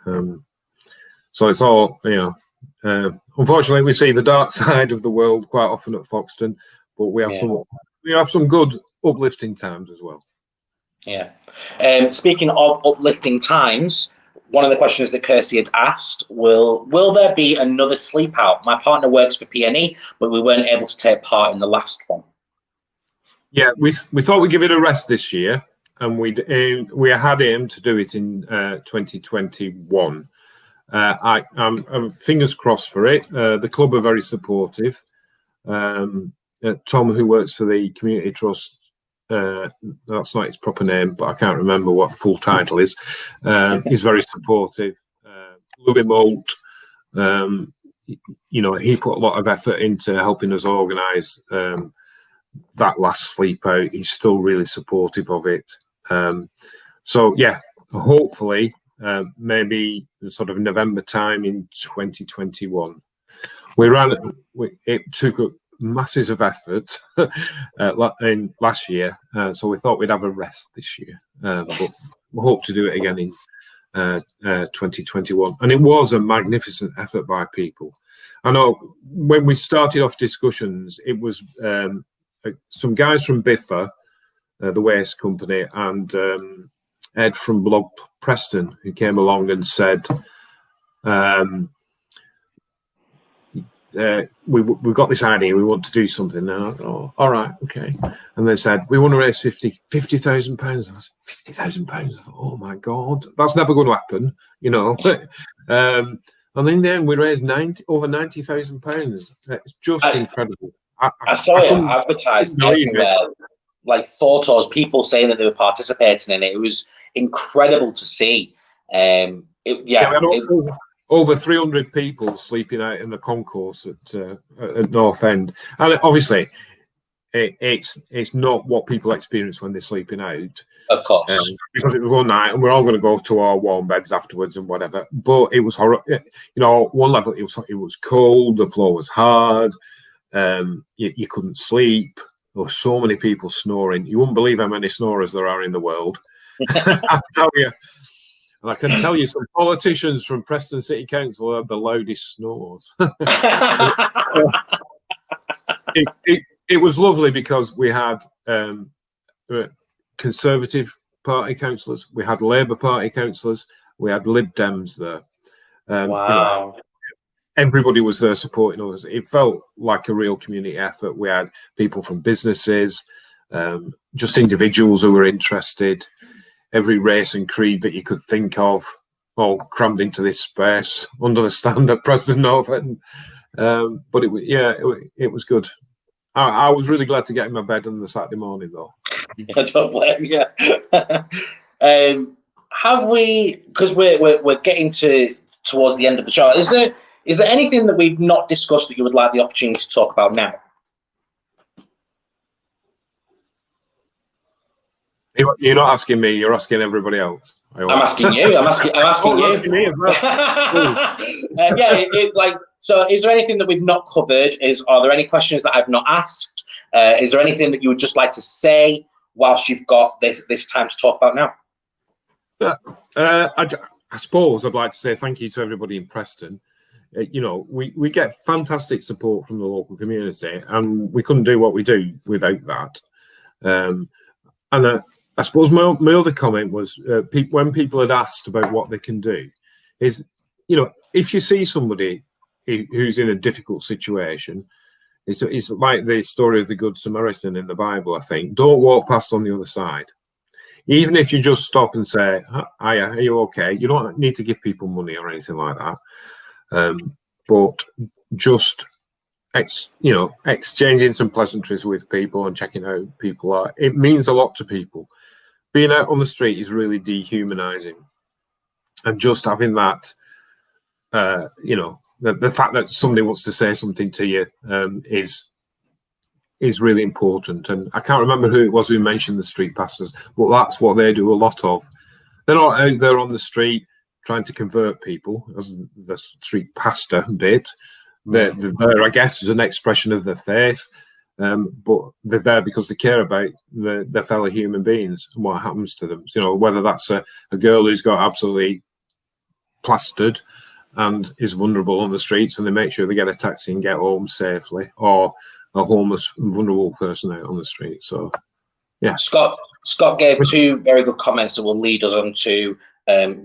So it's all, you know, unfortunately, we see the dark side of the world quite often at Foxton, but we have some good uplifting times as well.
Yeah. Speaking of uplifting times, one of the questions that Kirsty had asked, will there be another sleep out? My partner works for PNE, but we weren't able to take part in the last one. Yeah,
we thought we'd give it a rest this year, and we had aimed to do it in 2021. I'm fingers crossed for it. The club are very supportive. Tom, who works for the community trust, that's not his proper name, but I can't remember what full title is. He's very supportive. Louis Moult, you know, he put a lot of effort into helping us organise that last sleep out. He's still really supportive of it. So yeah, hopefully maybe sort of November time in 2021. It took masses of effort in last year, so we thought we'd have a rest this year, but we hope to do it again in 2021. And it was a magnificent effort by people. I know when we started off discussions, it was some guys from Biffa, the waste company, and Ed from Blog Preston, who came along and said, we've got this idea, we want to do something. And I thought, oh, all right, okay. And they said, we want to raise £50,000. I said, £50,000? I thought, oh my God, that's never going to happen, you know. And in the end, we raised over £90,000. It's just incredible.
I saw it advertised everywhere, like photos, people saying that they were participating in it. It was incredible to see.
Over 300 people sleeping out in the concourse at North End, and obviously, it's not what people experience when they're sleeping out.
Of course,
because it was one night, and we're all going to go to our warm beds afterwards and whatever. But it was horrible. You know, one level it was cold. The floor was hard. You couldn't sleep. There were so many people snoring. You wouldn't believe how many snorers there are in the world. I tell you. And I can tell you some politicians from Preston City Council have the loudest snores. It was lovely because we had Conservative Party councillors, we had Labour Party councillors, we had Lib Dems there.
Wow.
You know, everybody was there supporting us. It felt like a real community effort. We had people from businesses, just individuals who were interested, every race and creed that you could think of, all crammed into this space under the stand at Preston North End. But it was good. I was really glad to get in my bed on the Saturday morning, though.
I don't blame you. Have we? Because we're getting towards the end of the show. Is there anything that we've not discussed that you would like the opportunity to talk about now?
You're not asking me. You're asking everybody else.
I'm asking you. I'm asking you.
Asking me as well.
So, is there anything that we've not covered? Are there any questions that I've not asked? Is there anything that you would just like to say whilst you've got this time to talk about now?
I suppose I'd like to say thank you to everybody in Preston. You know, we get fantastic support from the local community, and we couldn't do what we do without that. And I suppose my other comment was when people had asked about what they can do, is, you know, if you see somebody who's in a difficult situation, it's like the story of the Good Samaritan in the Bible, I think. Don't walk past on the other side. Even if you just stop and say, "Hiya, are you okay?" You don't need to give people money or anything like that. But just exchanging some pleasantries with people and checking how people are, it means a lot to people. Being out on the street is really dehumanizing, and just having that, the fact that somebody wants to say something to you is really important. And I can't remember who it was who mentioned the street pastors, but that's what they do a lot of. They're not out there on the street trying to convert people, as the street pastor bit. They're there, I guess, as an expression of their faith, but they're there because they care about their fellow human beings and what happens to them. You know, whether that's a girl who's got absolutely plastered and is vulnerable on the streets, and they make sure they get a taxi and get home safely, or a homeless, vulnerable person out on the street. So, yeah.
Scott gave two very good comments that will lead us on to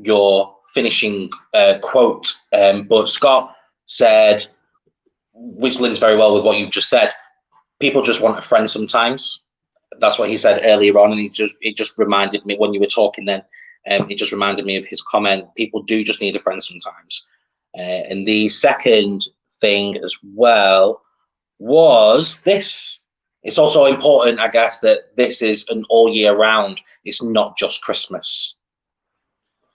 your finishing quote. But Scott said, which links very well with what you've just said, people just want a friend sometimes. That's what he said earlier on, and it just reminded me when you were talking then. It just reminded me of his comment. People do just need a friend sometimes. And the second thing as well was this. It's also important, I guess, that this is an all year round. It's not just Christmas.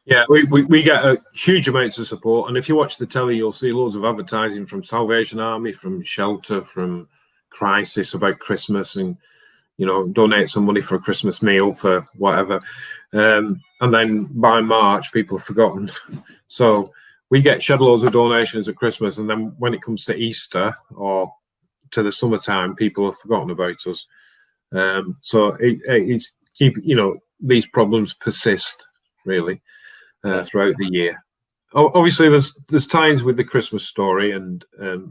Yeah, we get huge amounts of support. And if you watch the telly, you'll see loads of advertising from Salvation Army, from Shelter, from Crisis about Christmas, and, you know, donate some money for a Christmas meal for whatever. And then by March, people have forgotten. So we get shed loads of donations at Christmas, and then when it comes to Easter or to the summertime, people have forgotten about us. So it's these problems persist really throughout the year. Obviously, there's times with the Christmas story and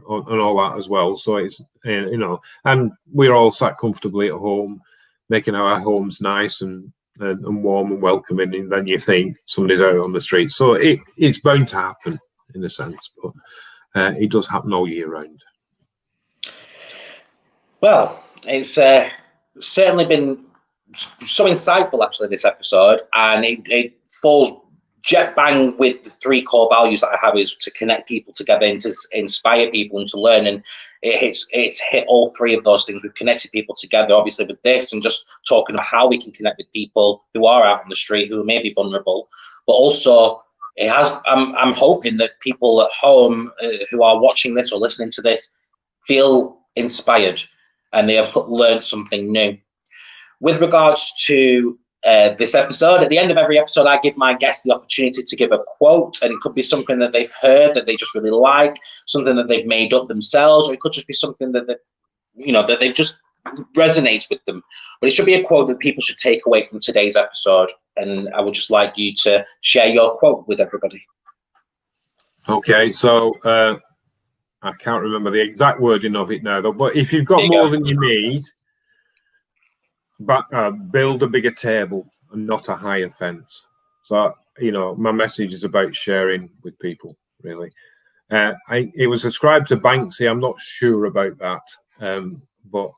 all that as well. So it's and we're all sat comfortably at home, making our homes nice and warm and welcoming, and then you think somebody's out on the street. So it's bound to happen in a sense, but it does happen all year round.
Well, it's certainly been so insightful, actually, this episode, and it falls jet bang with the 3 core values that I have is to connect people together and to inspire people and to learn. And it's hit all 3 of those things. We've connected people together, obviously, with this, and just talking about how we can connect with people who are out on the street, who may be vulnerable, but also it has. I'm hoping that people at home who are watching this or listening to this feel inspired and they have learned something new. With regards to this episode, at the end of every episode, I give my guests the opportunity to give a quote, and it could be something that they've heard that they just really like, something that they've made up themselves, or it could just be something that that they've just resonates with them. But it should be a quote that people should take away from today's episode, and I would just like you to share your quote with everybody. Okay, so I can't remember the exact wording of it now, though, but if you've got more than you need, but build a bigger table and not a higher fence. So, my message is about sharing with people, really. It was ascribed to Banksy. I'm not sure about that, but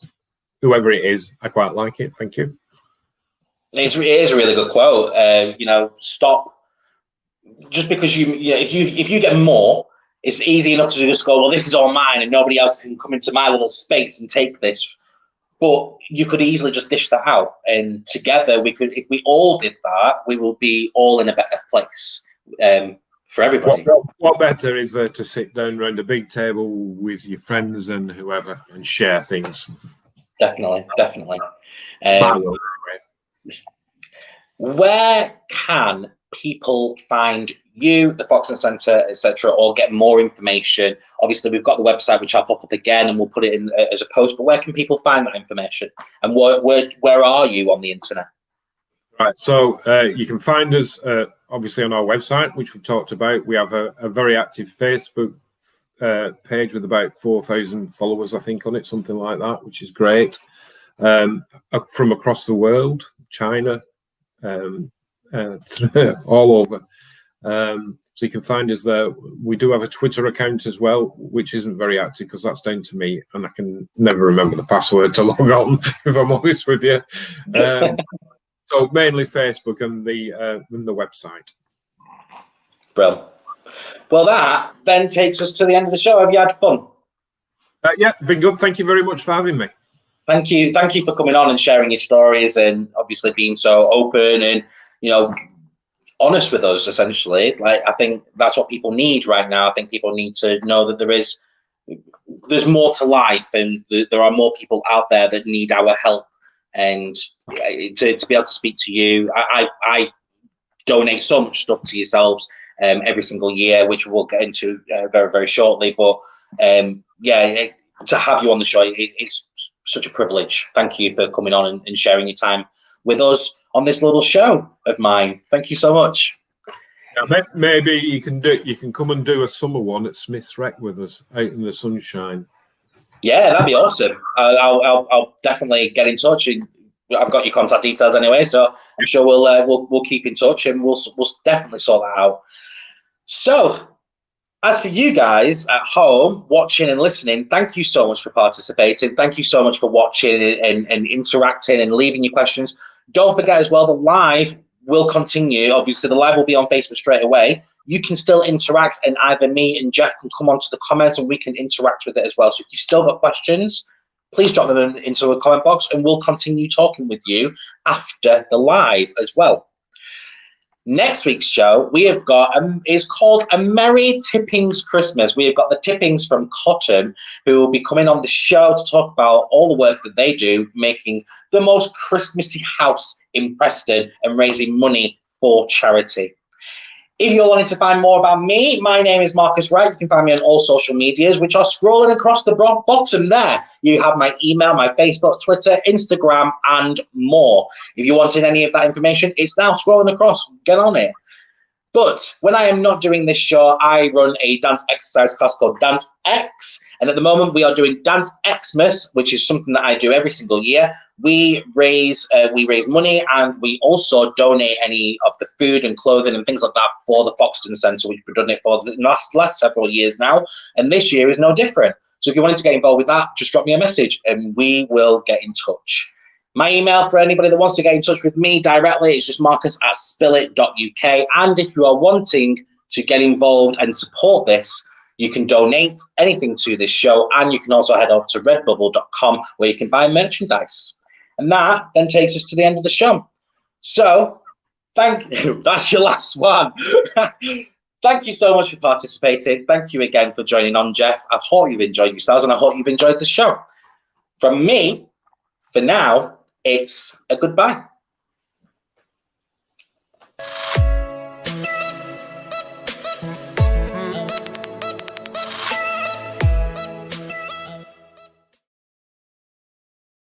whoever it is, I quite like it. Thank you. It is a really good quote. Stop. Just because if you get more, it's easy enough to just go, well, this is all mine and nobody else can come into my little space and take this. But you could easily just dish that out. And together we could, if we all did that, we will be all in a better place for everybody. What better is there to sit down around a big table with your friends and whoever and share things? Definitely. Where can people find you, the Foxton Centre, etc., or get more information? Obviously, we've got the website, which I'll pop up again, and we'll put it in as a post. But where can people find that information? And where are you on the internet? Right. So you can find us obviously on our website, which we've talked about. We have a very active Facebook page with about 4,000 followers, I think, on it, something like that, which is great. From across the world, China, all over. So you can find us there. We do have a Twitter account as well, which isn't very active because that's down to me, and I can never remember the password to log on, if I'm honest with you. So mainly Facebook and the website. Brilliant. Well, that then takes us to the end of the show. Have you had fun? Yeah, been good. Thank you very much for having me. Thank you for coming on and sharing your stories, and obviously being so open and honest with us. Essentially, like, I think that's what people need right now. I think people need to know that there's more to life, and there are more people out there that need our help. And to be able to speak to you, I donate so much stuff to yourselves every single year, which we'll get into very, very shortly. But to have you on the show, it's such a privilege. Thank you for coming on and sharing your time with us on this little show of mine. Thank you so much. Yeah, maybe you can come and do a summer one at Smith's Rec with us out in the sunshine. Yeah, that'd be awesome. I'll definitely get in touch. I've got your contact details anyway, so I'm sure we'll keep in touch, and we'll definitely sort that out. So, as for you guys at home watching and listening, thank you so much for participating. Thank you so much for watching and interacting and leaving your questions. Don't forget as well, the live will continue. Obviously, the live will be on Facebook straight away. You can still interact, and either me and Jeff can come onto the comments and we can interact with it as well. So if you've still got questions, please drop them into a comment box and we'll continue talking with you after the live as well. Next week's show we have got is called A Merry Tippings Christmas. We have got the Tippings from Cotton, who will be coming on the show to talk about all the work that they do, making the most Christmassy house in Preston and raising money for charity. If you're wanting to find more about me, my name is Marcus Wright. You can find me on all social medias, which are scrolling across the bottom there. You have my email, my Facebook, Twitter, Instagram, and more. If you wanted any of that information, it's now scrolling across. Get on it. But when I am not doing this show, I run a dance exercise class called Dance X. And at the moment, we are doing Dance Xmas, which is something that I do every single year. We raise money, and we also donate any of the food and clothing and things like that for the Foxton Centre, which we've done it for the last several years now. And this year is no different. So if you wanted to get involved with that, just drop me a message and we will get in touch. My email for anybody that wants to get in touch with me directly is just marcus@spillit.uk. And if you are wanting to get involved and support this, you can donate anything to this show, and you can also head over to redbubble.com where you can buy merchandise. And that then takes us to the end of the show. So thank you. That's your last one. Thank you so much for participating. Thank you again for joining on, Jeff. I hope you've enjoyed yourselves, and I hope you've enjoyed the show. From me, for now, it's a goodbye.